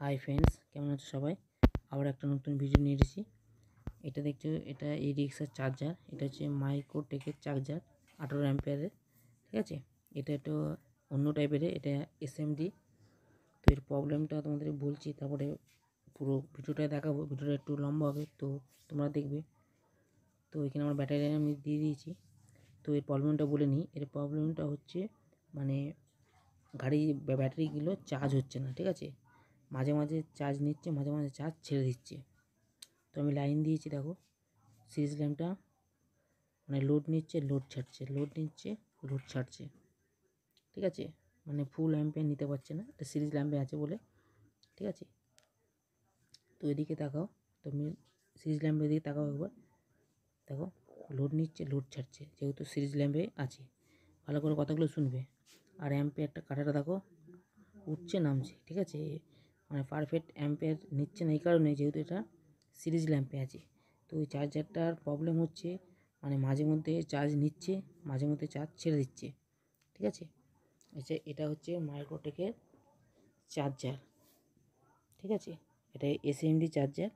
Hi friends, কেমন আছো সবাই? আবার একটা নতুন ভিডিও নিয়ে এসেছি। এটা দেখছো, এটা এই রিক্সার চার্জার। এটা হচ্ছে মাইক্রোটেকের চার্জার 18 অ্যাম্পিয়ারের। ঠিক আছে, এটা একটু অন্য টাইপের, এটা এসএমডি। তো এর প্রবলেমটা তোমাদের বলছি, তারপরে পুরো ভিডিওটা দেখাবো। ভিডিওটা একটু লম্বা হবে, তো তোমরা দেখবে। তো এখানে আমার ব্যাটারি আমি দিয়ে দিয়েছি। তো এর প্রবলেমটা বলে নিই। এর প্রবলেমটা হচ্ছে মানে গাড়ি ব্যাটারিগুলো চার্জ হচ্ছে না। ঠিক আছে, মাঝে মাঝে চার্জ নিচ্ছে, মাঝে মাঝে চার্জ ছেড়ে দিচ্ছে। তো আমি লাইন দিয়েছি, দেখো সিরিজ ল্যাম্পটা মানে লোড নিচ্ছে, লোড ছাড়ছে, লোড নিচ্ছে, লোড ছাড়ছে। ঠিক আছে, মানে ফুল অ্যাম্পিয়ার নিতে পারছে না, এটা সিরিজ ল্যাম্পে আছে বলে। ঠিক আছে, তো এদিকে তাকাও, তুমি সিরিজ ল্যাম্পের দিকে তাকাও একবার। দেখো লোড নিচ্ছে, লোড ছাড়ছে, যেহেতু সিরিজ ল্যাম্পে আছে। ভালো করে কথাগুলো শুনবে। আর অ্যাম্পিয়ারটা কাটাটা দেখো উঠছে, নামছে। ঠিক আছে, মানে পারফেক্ট অ্যাম্পিয়ার নিচ্ছে না এই কারণে, যেহেতু এটা সিরিজ ল্যাম্পে আছে। তো ওই চার্জারটার প্রবলেম হচ্ছে, মানে মাঝে মধ্যে চার্জ নিচ্ছে, মাঝে মধ্যে চার্জ ছেড়ে দিচ্ছে। ঠিক আছে, আচ্ছা, এটা হচ্ছে মাইক্রোটেকের চার্জার। ঠিক আছে, এটা এসএমডি চার্জার।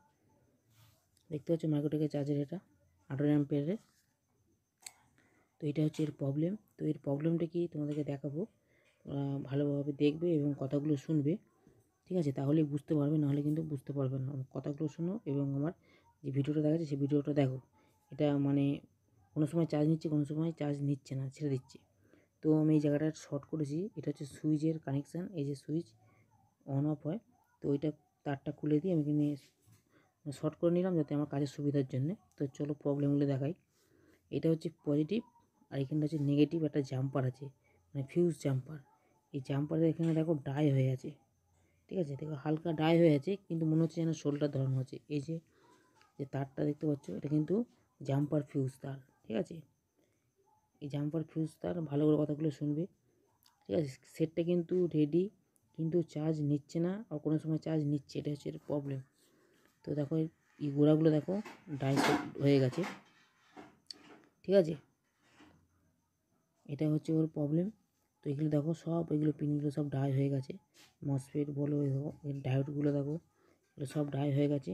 দেখতে পাচ্ছ মাইক্রোটেকের চার্জার, এটা 18 অ্যাম্পিয়ারের। তো এটা হচ্ছে এর প্রবলেম। তো এর প্রবলেমটা কি তোমাদেরকে দেখাবো, ভালোভাবে দেখবে এবং কথাগুলো শুনবে। ঠিক আছে, তাহলেই বুঝতে পারবে, নাহলে কিন্তু বুঝতে পারবে না। কথাগুলো শোনো এবং আমার যে ভিডিওটা দেখাচ্ছে সেই ভিডিওটা দেখো। এটা মানে কোনো সময় চার্জ নিচ্ছে, কোনো সময় চার্জ নিচ্ছে না, ছেড়ে দিচ্ছে। তো আমি এই জায়গাটা শর্ট করেছি। এটা হচ্ছে সুইচের কানেকশান, এই যে সুইচ অন অফ হয়। তো ওইটা তারটা খুলে দিয়ে আমি এখানে শর্ট করে নিলাম, যাতে আমার কাজের সুবিধার জন্যে। তো চলো প্রবলেমগুলো দেখাই। এটা হচ্ছে পজিটিভ, আর এখানটা হচ্ছে নেগেটিভ। একটা জাম্পার আছে, মানে ফিউজ জাম্পার। এই জাম্পারের এখানে দেখো ডাই হয়ে আছে। ঠিক আছে, দেখো হালকা ডাই হয়ে আছে, কিন্তু মনে হচ্ছে যেন শোল্ডার ধরানো হচ্ছে। এই যে যে তারটা দেখতে পাচ্ছ, এটা কিন্তু জাম্পার ফিউজ তার। ঠিক আছে, এই জাম্পার ফিউজ তার। ভালো করে কথাগুলো শুনবে। ঠিক আছে, সেটটা কিন্তু রেডি, কিন্তু চার্জ নিচ্ছে না, আর কোনো সময় চার্জ নিচ্ছে। এটা হচ্ছে প্রবলেম। তো দেখো এই গোড়াগুলো দেখো ডাই হয়ে গেছে। ঠিক আছে, এটা হচ্ছে ওর প্রবলেম। তো এগুলো দেখো সব, এগুলো পিনগুলো সব ডাই হয়ে গেছে। মসফেট বলো, এর ডায়োডগুলো দেখো, এগুলো সব ডাই হয়ে গেছে।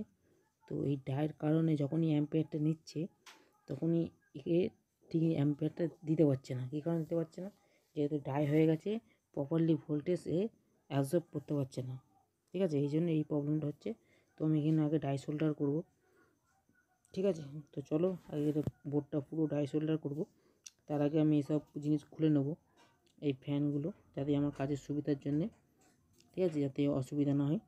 তো এই ডায়ের কারণে যখনই অ্যাম্পিয়ারটা নিচ্ছে, তখনই এ ঠিক অ্যাম্পিয়ারটা দিতে পারছে না। কী কারণে দিতে পারছে না? যেহেতু ডাই হয়ে গেছে, প্রপারলি ভোল্টেজ অ্যাবজর্ব করতে পারছে না। ঠিক আছে, এই জন্য এই প্রবলেমটা হচ্ছে। তো আমি এখানে আগে ডাই সোল্ডার করবো। ঠিক আছে, তো চলো আগে বোর্ডটা পুরো ডাই সোল্ডার করবো। তার আগে আমি এসব জিনিস খুলে নেবো, এই ফ্যানগুলো, যাতে আমার কাজের সুবিধার জন্যে। ঠিক আছে, যাতে অসুবিধা না হয়।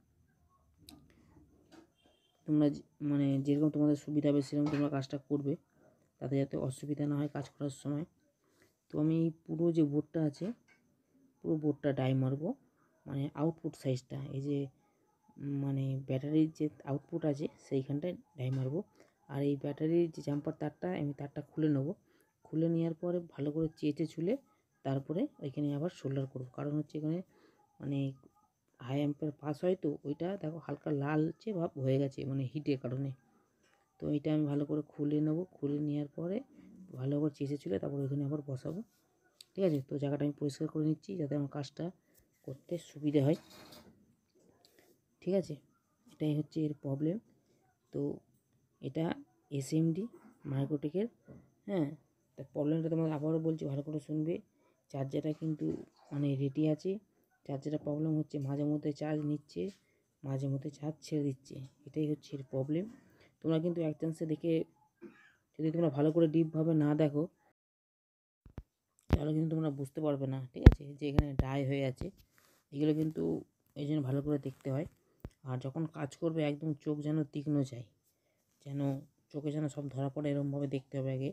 তোমরা মানে যেরকম তোমাদের সুবিধা হবে সেরকম তোমরা কাজটা করবে, তাতে যাতে অসুবিধা না হয় কাজ করার সময়। তো আমি এই পুরো যে বোর্ডটা আছে, পুরো বোর্ডটা ডাই মারবো, মানে আউটপুট সাইজটা, এই যে মানে ব্যাটারির যে আউটপুট আছে সেইখানটায় ডাই মারবো। আর এই ব্যাটারির যে জাম্পার তারটা, আমি তারটা খুলে নেবো। খুলে নেওয়ার পরে ভালো করে চেঁচে চুলে তারপরে ওইখানে আবার সোল্ডার করবো। কারণ হচ্ছে এখানে মানে হাই অ্যাম্পের পাস হয়, তো ওইটা দেখো হালকা লালচে ভাব হয়ে গেছে, মানে হিটের কারণে। তো এইটা আমি ভালো করে খুলে নেবো। খুলে নেওয়ার পরে ভালো করে চেঁচে চুলে তারপর ওইখানে আবার বসাবো। ঠিক আছে, তো জায়গাটা আমি পরিষ্কার করে নিচ্ছি, যাতে আমার কাজটা করতে সুবিধে হয়। ঠিক আছে, এটাই হচ্ছে এর প্রবলেম। তো এটা এসএমডি মাইক্রোটেকের। হ্যাঁ, তা প্রবলেমটা তোমার আবারও বলছি, ভালো করে শুনবে। চার্জারটা কিন্তু মানে রেডি আছে। চার্জারটা প্রবলেম হচ্ছে, মাঝে মধ্যে চার্জ নিচ্ছে, মাঝে মধ্যে চার্জ ছেড়ে দিচ্ছে। এটাই হচ্ছে এর প্রবলেম। তোমরা কিন্তু এক চান্সে দেখে, যদি তোমরা ভালো করে ডিপভাবে না দেখো, তাহলে কিন্তু তোমরা বুঝতে পারবে না। ঠিক আছে, যে এখানে ডাই হয়ে আছে, এগুলো কিন্তু এই জন্য ভালো করে দেখতে হয়। আর যখন কাজ করবে একদম চোখ যেন তীক্ষ্ণ চাই, যেন চোখে যেন সব ধরা পড়ে, এরকমভাবে দেখতে হবে আগে।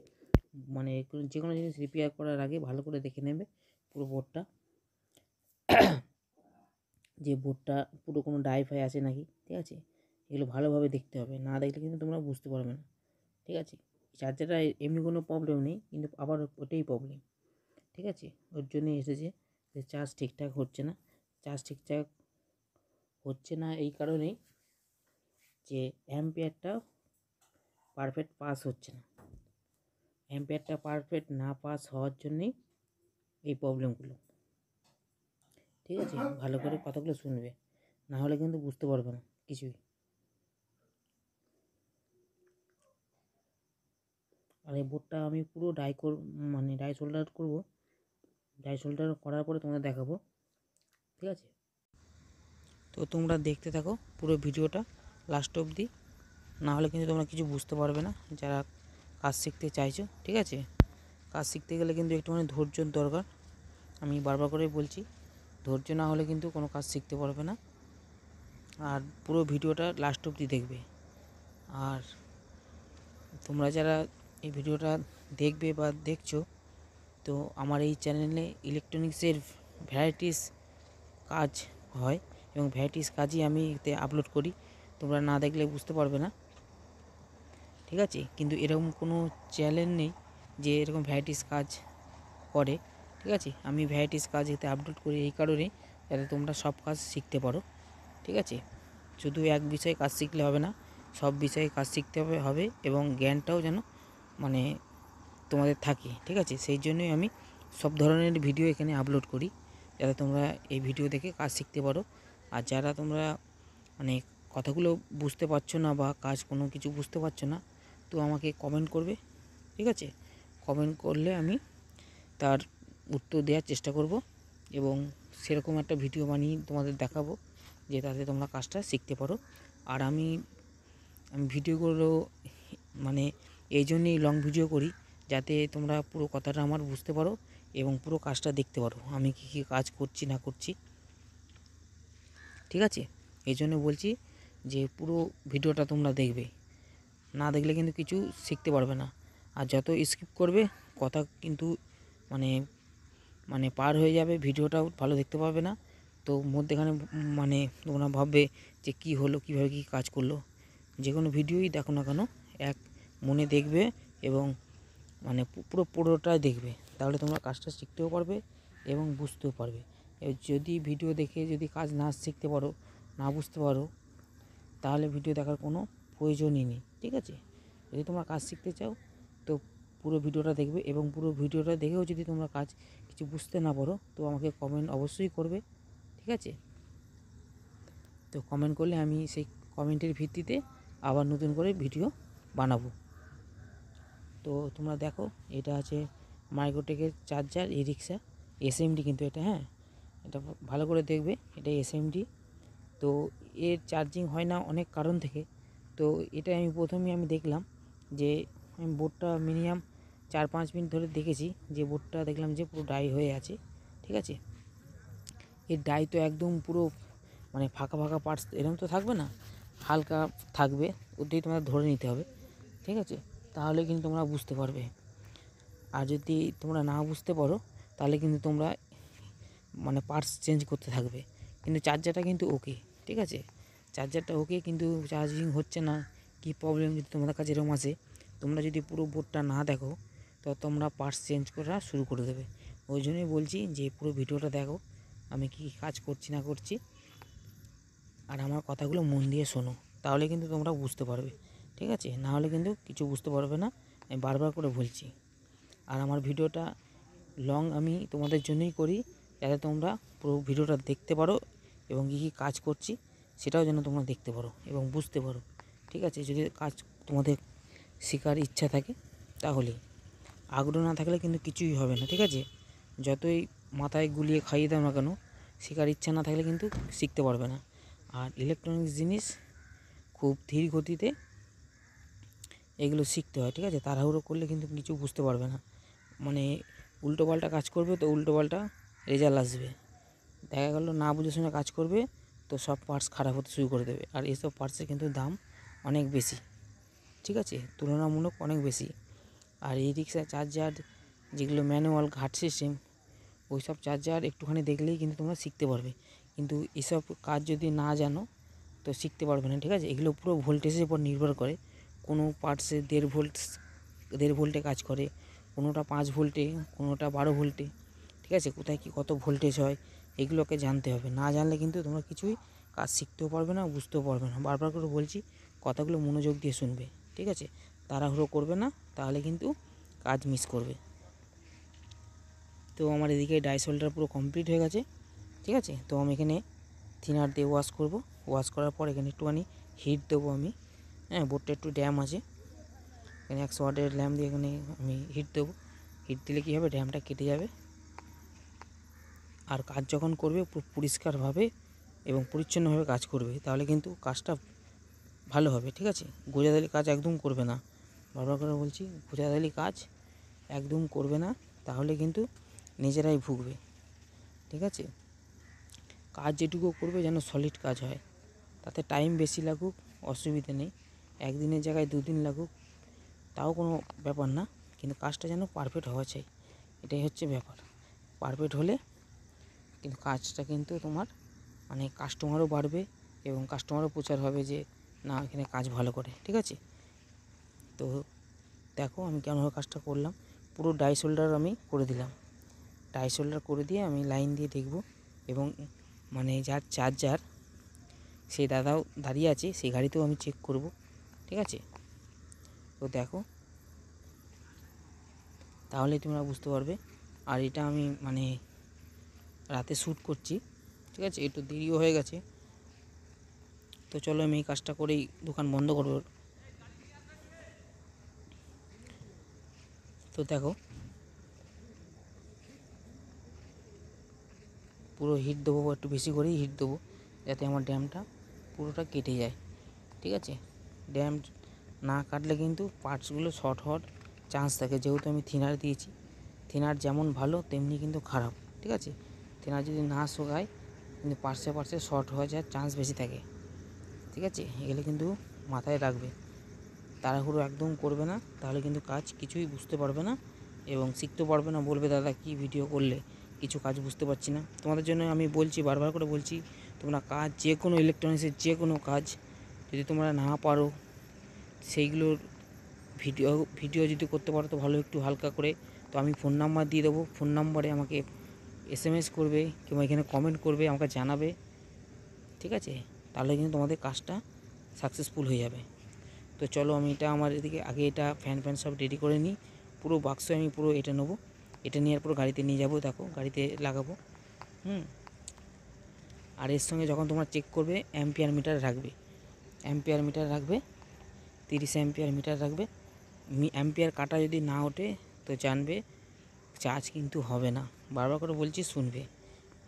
মানে যে কোনো জিনিস রিপেয়ার করার আগে ভালো করে দেখে নেবে পুরো বোর্ডটা, যে বোর্ডটা পুরো কোনো ডাই ফাই আছে নাকি। ঠিক আছে, এগুলো ভালোভাবে দেখতে হবে, না দেখলে কিন্তু তোমরা বুঝতে পারবে না। ঠিক আছে, চার্জারটা এমনি কোনো প্রবলেম নেই, কিন্তু আবার ওটাই প্রবলেম। ঠিক আছে, ওর জন্যই এসেছে যে চার্জ ঠিকঠাক হচ্ছে না। চার্জ ঠিকঠাক হচ্ছে না এই কারণেই যে অ্যাম্পিয়ারটা পারফেক্ট পাস হচ্ছে না। অ্যাম্পিয়ারটা পারফেক্ট না পাস হওয়ার জন্যেই এই প্রবলেমগুলো। ঠিক আছে, ভালো করে কথাগুলো শুনবে। না হলে কিন্তু বুঝতে পারবে না কিছুই। আর এই বোর্ডটা আমি পুরো ডাই সোল্ডার করবো। ডাই সোল্ডার করার পরে তোমাদের দেখাবো, ঠিক আছে? তো তোমরা দেখতে থাকো পুরো ভিডিওটা লাস্ট অবধি, না হলে কিন্তু তোমরা কিছু বুঝতে পারবে না যারা কাজ শিখতে চাইছো, ঠিক আছে? কাজ শিখতে গেলে কিন্তু একটুখানি ধৈর্যর দরকার। আমি বারবার করে বলছি, ধৈর্য না হলে কিন্তু কোনো কাজ শিখতে পারবে না। আর পুরো ভিডিওটা লাস্ট অবধি দেখবে। আর তোমরা যারা এই ভিডিওটা দেখবে বা দেখছো, তো আমার এই চ্যানেলে ইলেকট্রনিক্সের ভ্যারাইটিস কাজ হয় এবং ভ্যারাইটিস কাজই আমি এতে আপলোড করি। তোমরা না দেখলে বুঝতে পারবে না, ঠিক আছে? কিন্তু এরকম কোনো চ্যানেল নেই যে এরকম ভ্যারাইটিস কাজ করে, ঠিক আছে? আমি ভ্যারাইটিস কাজ এতে আপলোড করি এই কারণেই, যাতে তোমরা সব কাজ শিখতে পারো, ঠিক আছে? শুধু এক বিষয়ে কাজ শিখলে হবে না, সব বিষয়ে কাজ শিখতে হবে এবং জ্ঞানটাও যেন মানে তোমাদের থাকে, ঠিক আছে? সেই জন্যই আমি সব ধরনের ভিডিও এখানে আপলোড করি, যাতে তোমরা এই ভিডিও দেখে কাজ শিখতে পারো। আর যারা তোমরা মানে কথাগুলো বুঝতে পারছো না বা কাজ কোনো কিছু বুঝতে পারছো না, তো আমাকে কমেন্ট করবে, ঠিক আছে? কমেন্ট করলে আমি তার উত্তর দেওয়ার চেষ্টা করব এবং সেরকম একটা ভিডিও বানিয়ে তোমাদের দেখাবো, যে তাতে তোমরা কাজটা শিখতে পারো। আর আমি ভিডিওগুলো মানে এই জন্যই লং ভিডিও করি, যাতে তোমরা পুরো কথাটা আমার বুঝতে পারো এবং পুরো কাজটা দেখতে পারো আমি কী কী কাজ করছি না করছি, ঠিক আছে? এই জন্য বলছি যে পুরো ভিডিওটা তোমরা দেখবে, না দেখলে কিন্তু কিছু শিখতে পারবে না। আর যত স্কিপ করবে কথা কিন্তু মানে মানে পার হয়ে যাবে, ভিডিওটাও ভালো দেখতে পাবে না। তো মধ্যেখানে মানে তোমরা ভাববে যে কী হলো, কীভাবে কী কাজ করলো। যে কোনো ভিডিওই দেখো না কেন এক মনে দেখবে এবং মানে পুরোটাই দেখবে, তাহলে তোমরা কাজটা শিখতেও পারবে এবং বুঝতেও পারবে। যদি ভিডিও দেখে যদি কাজ না শিখতে পারো, না বুঝতে পারো, তাহলে ভিডিও দেখার কোনো প্রয়োজনই নেই, ঠিক আছে? যদি তোমরা কাজ শিখতে চাও তো পুরো ভিডিওটা দেখবে এবং পুরো ভিডিওটা দেখেও যদি তোমরা কাজ কিছু বুঝতে না পারো, তো আমাকে কমেন্ট অবশ্যই করবে, ঠিক আছে? তো কমেন্ট করলে আমি সেই কমেন্টের ভিত্তিতে আবার নতুন করে ভিডিও বানাবো। তো তোমরা দেখো, এটা আছে মাইক্রোটেকের চার্জার ই রিক্সা এসএমডি, কিন্তু এটা, হ্যাঁ, এটা ভালো করে দেখবে, এটা এসএমডি। তো এর চার্জিং হয় না অনেক কারণ থেকে। তো এটা প্রথমেই আমি দেখলাম যে আমি বোর্ডটা মিনিমাম 4-5 মিনিট ধরে দেখেছি, যে বোর্ডটা দেখলাম যে পুরো ডাই হয়ে আছে, ঠিক আছে? এর ডাই তো একদম পুরো মানে ফাঁকা ফাঁকা পার্টস এরকম তো থাকবে না, হালকা থাকবে, ওটাই তোমাদের ধরে নিতে হবে, ঠিক আছে? তাহলে কিন্তু তোমরা বুঝতে পারবে। আর যদি তোমরা না বুঝতে পারো, তাহলে কিন্তু তোমরা মানে পার্টস চেঞ্জ করতে থাকবে। কিন্তু চার্জারটা কিন্তু ওকে, ঠিক আছে? চার্জারটা ওকে, কিন্তু চার্জিং হচ্ছে না, কি প্রবলেম যদি তোমাদের কাছে এরকম আসে, তোমরা যদি পুরো বোর্ডটা না দেখো, তো তোমরা পার্টস চেঞ্জ করা শুরু করে দেবে। ওই জন্যই বলছি যে পুরো ভিডিওটা দেখো, আমি কী কাজ করছি না করছি, আর আমার কথাগুলো মন দিয়ে শোনো, তাহলে কিন্তু তোমরা বুঝতে পারবে, ঠিক আছে? না হলে কিন্তু কিছু বুঝতে পারবে না, আমি বারবার করে বলছি। আর আমার ভিডিওটা লং আমি তোমাদের জন্যই করি, যাতে তোমরা পুরো ভিডিওটা দেখতে পারো এবং কী কী কাজ করছি সেটাও যেন তোমরা দেখতে পারো এবং বুঝতে পারো, ঠিক আছে? যদি কাজ তোমাদের শেখার ইচ্ছা থাকে, তাহলে আগ্রহ না থাকলে কিন্তু কিছুই হবে না, ঠিক আছে? যতই মাথায় গুলিয়ে খাইয়ে দাও না কেন, শেখার ইচ্ছা না থাকলে কিন্তু শিখতে পারবে না। আর ইলেকট্রনিক্স জিনিস খুব ধীর গতিতে এগুলো শিখতে হয়, ঠিক আছে? তাড়াহুড়ো করলে কিন্তু কিছু বুঝতে পারবে না, মানে উল্টোপাল্টা কাজ করবে তো উল্টোপাল্টা রেজাল্ট আসবে। দেখা গেল না বুঝে শুনে কাজ করবে, তো সব পার্টস খারাপ হতে শুরু করে দেবে। আর এইসব পার্টসের কিন্তু দাম অনেক বেশি, ঠিক আছে? তুলনামূলক অনেক বেশি। আর এই রিক্সা চার্জার যেগুলো ম্যানুয়াল ঘাট সিস্টেম, ওই সব চার্জার একটুখানি দেখলেই কিন্তু তোমরা শিখতে পারবে। কিন্তু এসব কাজ যদি না জানো, তো শিখতে পারবে না, ঠিক আছে? এগুলো পুরো ভোল্টেজের উপর নির্ভর করে। কোনো পার্টসে 1.5 ভোল্টে কাজ করে, কোনোটা 5 ভোল্টে, কোনোটা 12 ভোল্টে, ঠিক আছে? কোথায় কী কত ভোল্টেজ হয়, এগুলোকে জানতে হবে। না জানলে কিন্তু তোমরা কিছুই কাজ শিখতেও পারবে না, বুঝতেও পারবে না। বারবার করে বলছি, কথাগুলো মনোযোগ দিয়ে শুনবে, ঠিক আছে? তাড়াহুড়ো করবে না, তাহলে কিন্তু কাজ মিস করবে। তো আমার এদিকে ডাই সোল্ডার পুরো কমপ্লিট হয়ে গেছে, ঠিক আছে? তো আমি এখানে থিনার দিয়ে ওয়াশ করব। ওয়াশ করার পর এখানে একটুখানি হিট দেবো আমি। হ্যাঁ, বোর্ডটা একটু ড্যাম আছে, এখানে 100 ওয়াটের ল্যাম্প দিয়ে এখানে আমি হিট দেবো। হিট দিলে কী হবে, ড্যামটা কেটে যাবে। আর কাজ যখন করবে পরিষ্কারভাবে এবং পরিচ্ছন্নভাবে কাজ করবে, তাহলে কিন্তু কাজটা ভালো হবে। ঠিক আছে, গোজাদালি কাজ একদম করবে না, বারবার করে বলছি, গোজাদালি কাজ একদম করবে না, তাহলে কিন্তু নিজেরাই ভুগবে। ঠিক আছে, কাজ যেটুকু করবে যেন সলিড কাজ হয়, তাতে টাইম বেশি লাগুক অসুবিধে নেই, একদিনের জায়গায় 2 দিন লাগুক তাও কোনো ব্যাপার না, কিন্তু কাজটা যেন পারফেক্ট হওয়া চাই, এটাই হচ্ছে ব্যাপার। পারফেক্ট হলে কিন্তু কাজটা কিন্তু তোমার মানে কাস্টমারও বাড়বে এবং কাস্টমারও প্রচার হবে যে না, এখানে কাজ ভালো করে। ঠিক আছে, তো দেখো আমি কেমনভাবে কাজটা করলাম। পুরো ডাই শোল্ডার আমি করে দিলাম, ডাই শোল্ডার করে দিয়ে আমি লাইন দিয়ে দেখব, এবং মানে যার চার্জার সেই দাদাও দাঁড়িয়ে আছে, সেই গাড়িতেও আমি চেক করব। ঠিক আছে, তো দেখো তাহলেই তোমরা বুঝতে পারবে। আর এটা আমি মানে রাতে শ্যুট করছি। ঠিক আছে, একটু দেরিও হয়ে গেছে, তো চলো আমি এই কাজটা করেই দোকান বন্ধ করব। তো দেখো পুরো হিট দেবো, একটু বেশি করেই হিট দেবো, যাতে আমার ড্যামটা পুরোটা কেটে যায়। ঠিক আছে, ড্যাম না কাটলে কিন্তু পার্টসগুলো শর্ট হওয়ার চান্স থাকে, যেহেতু আমি থিনার দিয়েছি। থিনার যেমন ভালো তেমনি কিন্তু খারাপ। ঠিক আছে, থিনার যদি না শোকায় কিন্তু পার্টসে শর্ট হয়ে যাওয়ার চান্স বেশি থাকে। ঠিক আছে, এগুলো কিন্তু মাথায় রাখবে, তাড়াহুড়ো একদম করবে না, তাহলে কিন্তু কাজ কিছুই বুঝতে পারবে না এবং শিখতে পারবে না। বলবে দাদা কি ভিডিও করলে, কিছু কাজ বুঝতে পারছি না। তোমাদের জন্য আমি বলছি, বারবার করে বলছি, তোমরা কাজ যে কোনো ইলেকট্রনিক্সের যে কোনো কাজ যদি তোমরা না পারো, সেইগুলোর ভিডিও যদি করতে পারো তো ভালো, একটু হালকা করে। তো আমি ফোন নাম্বার দিয়ে দেবো, ফোন নাম্বারে আমাকে SMS করবে কিংবা এখানে কমেন্ট করবে, আমাকে জানাবে। ঠিক আছে, তাহলে কিন্তু তোমাদের কাজটা সাকসেসফুল হয়ে যাবে। তো চলো আমি এটা আমার এদিকে আগে এটা ফ্যান সব রেডি করে নিই। পুরো বাক্স আমি পুরো এটা নেবো, এটা নিয়ে পুরো গাড়িতে নিয়ে যাবো, দেখো গাড়িতে লাগাবো। আর এর সঙ্গে যখন তোমরা চেক করবে অ্যাম্পিয়ার মিটার রাখবে, 30 অ্যাম্পিয়ার মিটার রাখবে। অ্যাম্পিয়ার কাটা যদি না ওঠে তো জানবে চার্জ কিন্তু হবে না, বারবার করে বলছি শুনবে।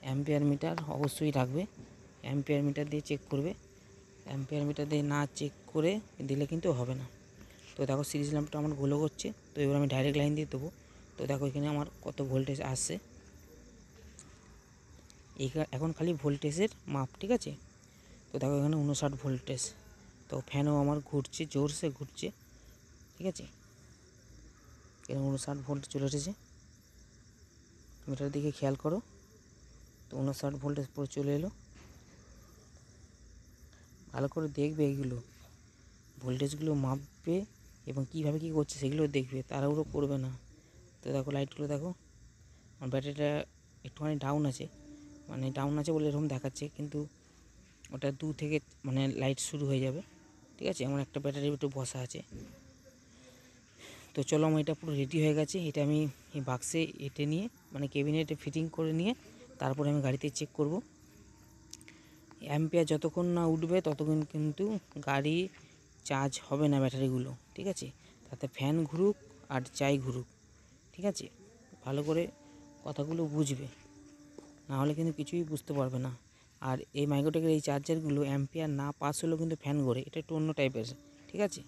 অ্যাম্পিয়ার মিটার অবশ্যই রাখবে, অ্যাম্পিয়ার মিটার দিয়ে চেক করবে, অ্যাম্পিয়ার মিটার দিয়ে না চেক করে দিলে কিন্তু হবে না। তো দেখো সিরিজ ল্যাম্পটা আমার গ্লো করছে, তো এবার আমি ডাইরেক্ট লাইন দিয়ে দেবো। তো দেখো এখানে আমার কত ভোল্টেজ আসছে, এখন খালি ভোল্টেজের মাপ। ঠিক আছে, তো দেখো এখানে 59 ভোল্টেজ, তো ফ্যানও আমার ঘুরছে, জোরসে ঘুরছে। ঠিক আছে, এখানে 59 ভোল্ট চলে এসেছে, মিটার দিকে খেয়াল করো, তো 59 ভোল্টেজ পুরো চলে এলো। ভালো করে দেখবে, এইগুলো ভোল্টেজগুলো মাপবে এবং কীভাবে কী করছে সেগুলো দেখবে, তাড়াহুড়ো করবে না। তো দেখো লাইটগুলো দেখো, আমার ব্যাটারিটা একটুখানি ডাউন আছে, মানে ডাউন আছে বলে এরকম দেখাচ্ছে, কিন্তু ওটা 2 থেকে মানে লাইট শুরু হয়ে যাবে। ঠিক আছে, আমার একটা ব্যাটারি একটু বসা আছে। তো চলো আমার এটা পুরো রেডি হয়ে গেছে, এটা আমি এই বাক্সে এঁটে নিয়ে মানে ক্যাবিনেটে ফিটিং করে নিয়ে তারপরে আমি গাড়িতে চেক করব। অ্যাম্পিয়ার যতক্ষণ না উঠবে ততক্ষণ কিন্তু গাড়ি চার্জ হবে না ব্যাটারিগুলো। ঠিক আছে, তাতে ফ্যান ঘুরুক আর যাই ঘুরুক। ঠিক আছে, ভালো করে কথাগুলো বুঝবে, না হলে কিন্তু কিছুই বুঝতে পারবে না। আর এই মাইক্রোটেকের এই চার্জারগুলো অ্যাম্পিয়ার না পাস হলেও কিন্তু ফ্যান ঘোরে, এটা একটু অন্য টাইপের। ঠিক আছে,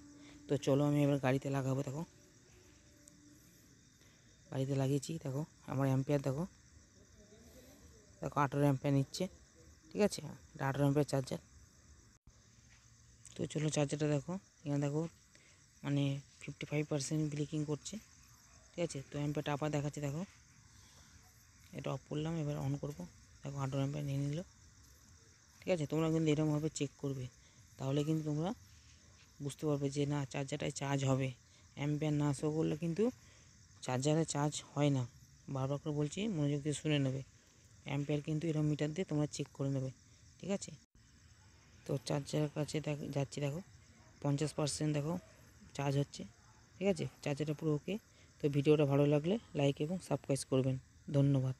তো চলো আমি এবার গাড়িতে লাগাবো। দেখো গাড়িতে লাগিয়েছি, দেখো আমার অ্যাম্পিয়ার দেখো 18 অ্যাম্পিয়ার নিচ্ছে। ঠিক আছে, এটা 18 অ্যাম্পিয়ার চার্জার। তো চলো চার্জারটা দেখো, এখানে দেখো মানে 55% ব্লিকিং করছে। ঠিক আছে, তো অ্যাম্পিয়ারটা আবার দেখাচ্ছে, দেখো এটা অফ করলাম, এবার অন করব, দেখো 18 অ্যাম্পিয়ার নিয়ে নিল। ঠিক আছে, তোমরা কিন্তু এরকমভাবে চেক করবে, তাহলে কিন্তু তোমরা বুঝতে পারবে যে না চার্জারটায় চার্জ হবে। অ্যাম্পিয়ার না শো করলে কিন্তু চার্জারে চার্জ হয় না, বারবার করে বলছি, মনোযোগ দিয়ে শুনে নেবে। অ্যাম্পিয়ার কিন্তু এরকম মিটার দিয়ে তোমরা চেক করে নেবে। ঠিক আছে, তো চার্জারের কাছে যাচ্ছি, দেখো 50% দেখো চার্জ হচ্ছে। ঠিক আছে, চার্জারটা পুরো ওকে। তো ভিডিওটা ভালো লাগলে লাইক এবং সাবস্ক্রাইব করবেন। ধন্যবাদ।